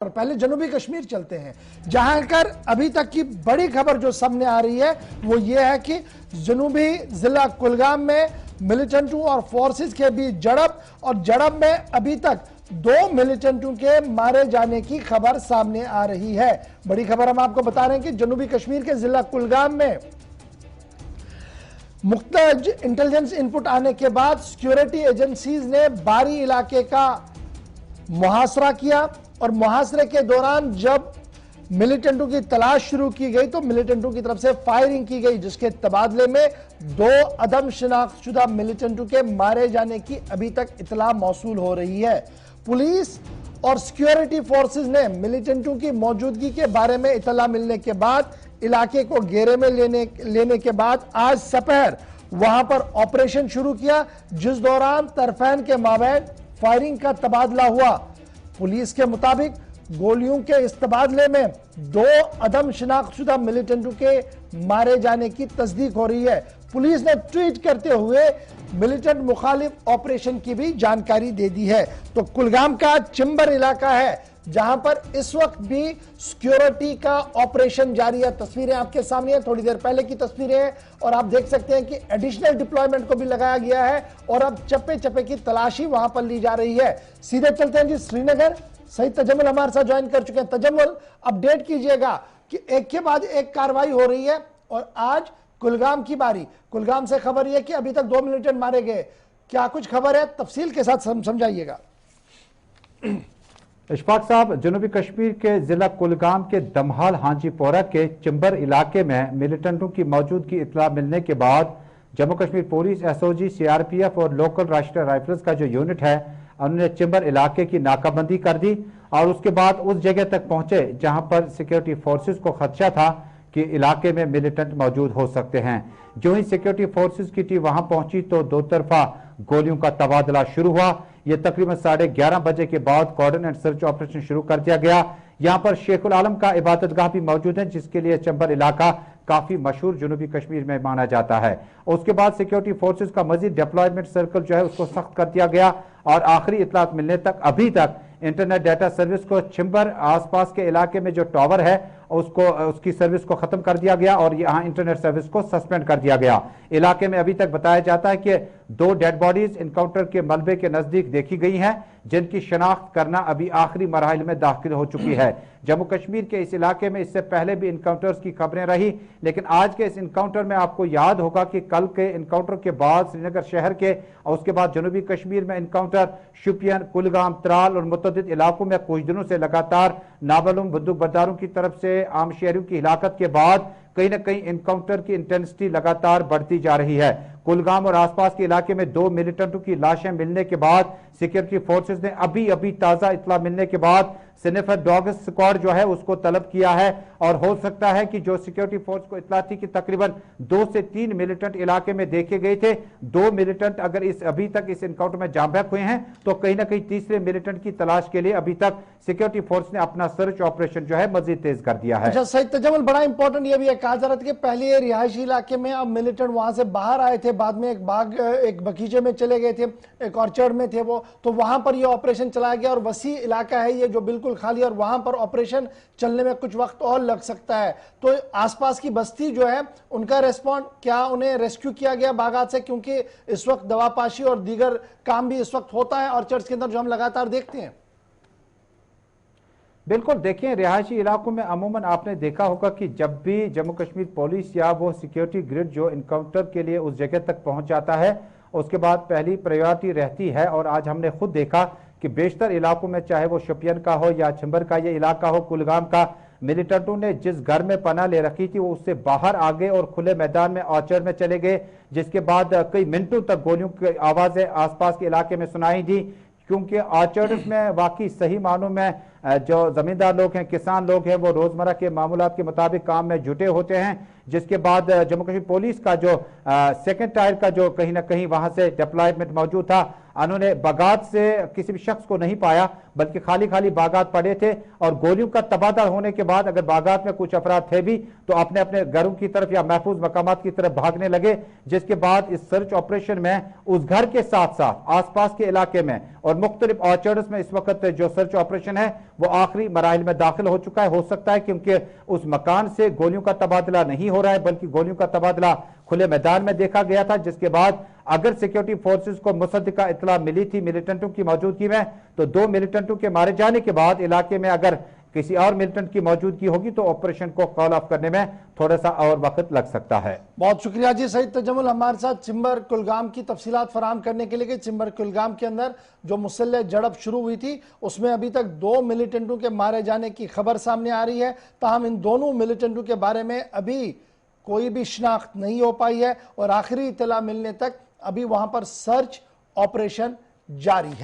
और पहले जनूबी कश्मीर चलते हैं, जहां कर अभी तक की बड़ी खबर जो सामने आ रही है वो ये है कि जनूबी जिला कुलगाम में मिलिटेंटों और फोर्सेस के बीच झड़प, और झड़प में अभी तक 2 मिलिटेंटों के मारे जाने की खबर सामने आ रही है। बड़ी खबर हम आपको बता रहे हैं कि जनूबी कश्मीर के जिला कुलगाम में मुख्तलिफ इंटेलिजेंस इनपुट आने के बाद सिक्योरिटी एजेंसीज ने बारी इलाके का मुहासरा किया, और मुहासरे के दौरान जब मिलिटेंटों की तलाश शुरू की गई तो मिलिटेंटों की तरफ से फायरिंग की गई, जिसके तबादले में 2 अदम शिनाख्तशुदा मिलिटेंटों के मारे जाने की अभी तक इतला मौसूल हो रही है। पुलिस और सिक्योरिटी फोर्सेस ने मिलिटेंटों की मौजूदगी के बारे में इतला मिलने के बाद इलाके को घेरे में लेने के बाद आज सपहर वहां पर ऑपरेशन शुरू किया, जिस दौरान तरफैन के माबैन फायरिंग का तबादला हुआ। पुलिस के मुताबिक गोलियों के इस तबादले में 2 अदम शिनाख्तशुदा मिलिटेंटों के मारे जाने की तस्दीक हो रही है। पुलिस ने ट्वीट करते हुए मिलिटेंट मुखालिफ ऑपरेशन की भी जानकारी दे दी है। तो कुलगाम का चिंबर इलाका है जहां पर इस वक्त भी सिक्योरिटी का ऑपरेशन जारी है। तस्वीरें आपके सामने हैं, थोड़ी देर पहले की तस्वीरें हैं, और आप देख सकते हैं कि एडिशनल डिप्लॉयमेंट को भी लगाया गया है और अब चप्पे चप्पे की तलाशी वहां पर ली जा रही है। सीधे चलते हैं जी श्रीनगर। सही तजम्मुल हमारे साथ ज्वाइन कर चुके हैं। तजम्मुल, अपडेट कीजिएगा कि एक के बाद एक कार्रवाई हो रही है, और आज कुलगाम की बारी। कुलगाम से खबर यह कि अभी तक 2 मिलिटेंट मारे गए, क्या कुछ खबर है? तफसील के साथ समझाइएगा। इशफाक साहब, जनूबी कश्मीर के जिला कुलगाम के दमहाल हांजीपोरा के चिंबर इलाके में मिलिटेंटों की मौजूदगी इतला मिलने के बाद Jammu Kashmir police, SOG, CRPF और लोकल राष्ट्रीय राइफल्स का जो यूनिट है उन्होंने चिंबर इलाके की नाकाबंदी कर दी, और उसके बाद उस जगह तक पहुंचे जहां पर सिक्योरिटी फोर्सेस को खदशा था कि इलाके में मिलिटेंट मौजूद हो सकते हैं। जो ही सिक्योरिटी फोर्सेस की टीम वहां पहुंची तो 2 तरफा गोलियों का तबादला शुरू हुआ। यह तकरीबन 11:30 बजे के बाद कॉर्डन एंड सर्च ऑपरेशन शुरू कर दिया गया। यहां पर शेखुल आलम का इबादतगाह भी मौजूद है, जिसके लिए चंबर इलाका काफी मशहूर जनूबी कश्मीर में माना जाता है। उसके बाद सिक्योरिटी फोर्सेस का मजीद डिप्लॉयमेंट सर्कल जो है उसको सख्त कर दिया गया, और आखिरी इतलात मिलने तक अभी तक इंटरनेट डाटा सर्विस को चिंबर आसपास के इलाके में जो टावर है उसकी सर्विस को खत्म कर दिया गया, और यहाँ इंटरनेट सर्विस को सस्पेंड कर दिया गया। इलाके में अभी तक बताया जाता है कि 2 डेड बॉडीज इनकाउंटर के मलबे के नजदीक देखी गई हैं, जिनकी शनाख्त करना अभी आखिरी मराहिल में दाखिल हो चुकी है। जम्मू कश्मीर के इस इलाके में इससे पहले भी इनकाउंटर्स की खबरें रही, लेकिन आज के इस इनकाउंटर में आपको याद होगा कि कल के इनकाउंटर के बाद श्रीनगर शहर के और उसके बाद जनूबी कश्मीर में इनकाउंटर शुपियन, कुलगाम, त्राल और मुतअद्दिद इलाकों में कुछ दिनों से लगातार नामालूम बंदूक बरदारों की तरफ से आम शहरियों की हिलाकत के बाद कहीं ना कहीं इनकाउंटर की इंटेंसिटी लगातार बढ़ती जा रही है। कुलगाम और आसपास के इलाके में 2 मिलिटेंटों की लाशें मिलने के बाद सिक्योरिटी फोर्सेस ने अभी ताजा इतला मिलने के बाद स्निफर डॉग स्क्वाड जो है उसको तलब किया है, और हो सकता है कि जो सिक्योरिटी फोर्स को इतला थी कि तकरीबन 2 से 3 मिलिटेंट इलाके में देखे गए थे, 2 मिलिटेंट अगर अभी तक इस एनकाउंटर में जांबैक हुए हैं तो कहीं ना कहीं तीसरे मिलिटेंट की तलाश के लिए अभी तक सिक्योरिटी फोर्स ने अपना सर्च ऑपरेशन जो है मजीद तेज कर दिया है। अच्छा सही तजम्मुल, बड़ा इंपॉर्टेंट ये भी है, कहा जा रहा था कि पहले रिहायशी इलाके में अब मिलिटेंट वहां से बाहर आए थे, बाद में एक बगीचे में चले गए थे, एक ऑर्चर्ड में थे वो, तो वहां पर ये ऑपरेशन चलाया गया, और वसी इलाका है ये जो बिल्कुल खाली, और वहां पर ऑपरेशन चलने में कुछ वक्त और लग सकता है। तो आसपास की बस्ती जो है उनका रेस्पॉन्ड, क्या उन्हें रेस्क्यू किया गया बागात से? क्योंकि इस वक्त दवापाशी और दीगर काम भी इस वक्त होता है ऑर्चर्ड्स के अंदर, जो हम लगातार देखते हैं। बिल्कुल, देखिए रिहायशी इलाकों में अमूमन आपने देखा होगा कि जब भी जम्मू कश्मीर पुलिस या वो सिक्योरिटी ग्रिड जो इनकाउंटर के लिए उस जगह तक पहुंच जाता है, उसके बाद पहली प्रायोरिटी रहती है। और आज हमने खुद देखा कि बेशतर इलाकों में, चाहे वो शोपियन का हो या चिंबर का ये इलाका हो, कुलगाम का, मिलिटेंटों ने जिस घर में पनाह ले रखी थी वो उससे बाहर आ गए और खुले मैदान में ऑर्चर्ड में चले गए, जिसके बाद कई मिनटों तक गोलियों की आवाजें आसपास के इलाके में सुनाई दी, क्योंकि ऑर्चर्ड्स में वाकई सही मानों में जो जमींदार लोग हैं, किसान लोग हैं, वो रोजमर्रा के मामूलात के मुताबिक काम में जुटे होते हैं। जिसके बाद जम्मू कश्मीर पुलिस का जो सेकंड टायर का जो कहीं ना कहीं वहां से डिप्लॉयमेंट मौजूद था, उन्होंने बागात से किसी भी शख्स को नहीं पाया, बल्कि खाली खाली बागात पड़े थे, और गोलियों का तबादला होने के बाद अगर बागात में कुछ अफराद थे भी तो अपने अपने घरों की तरफ या महफूज मकामात की तरफ भागने लगे। जिसके बाद इस सर्च ऑपरेशन में उस घर के साथ साथ आसपास के इलाके में और मुख्तलिफ ऑर्चर्ड्स में इस वक्त जो सर्च ऑपरेशन है वो आखिरी मराहिल में दाखिल हो चुका है। हो सकता है क्योंकि उस मकान से गोलियों का तबादला नहीं हो रहा है, बल्कि गोलियों का तबादला खुले मैदान में देखा गया था, जिसके बाद अगर सिक्योरिटी फोर्सेस को मुसद्दिका इत्तला मिली थी मिलिटेंटों की मौजूदगी में, तो 2 मिलिटेंटों के मारे जाने के बाद इलाके में अगर किसी और मिलिटेंट की मौजूदगी होगी तो ऑपरेशन को कॉल ऑफ करने में थोड़ा सा और वक्त लग सकता है। बहुत शुक्रिया जी सईद तजम्मुल हमारे साथ चिंबर कुलगाम की तफसीलात फराहम करने के लिए कि चिंबर कुलगाम के अंदर जो मुसल्लह झड़प शुरू हुई थी उसमें अभी तक 2 मिलिटेंटों के मारे जाने की खबर सामने आ रही है। ताहम इन दोनों मिलिटेंटों के बारे में अभी कोई भी शिनाख्त नहीं हो पाई है और आखिरी इत्तला मिलने तक अभी वहां पर सर्च ऑपरेशन जारी है।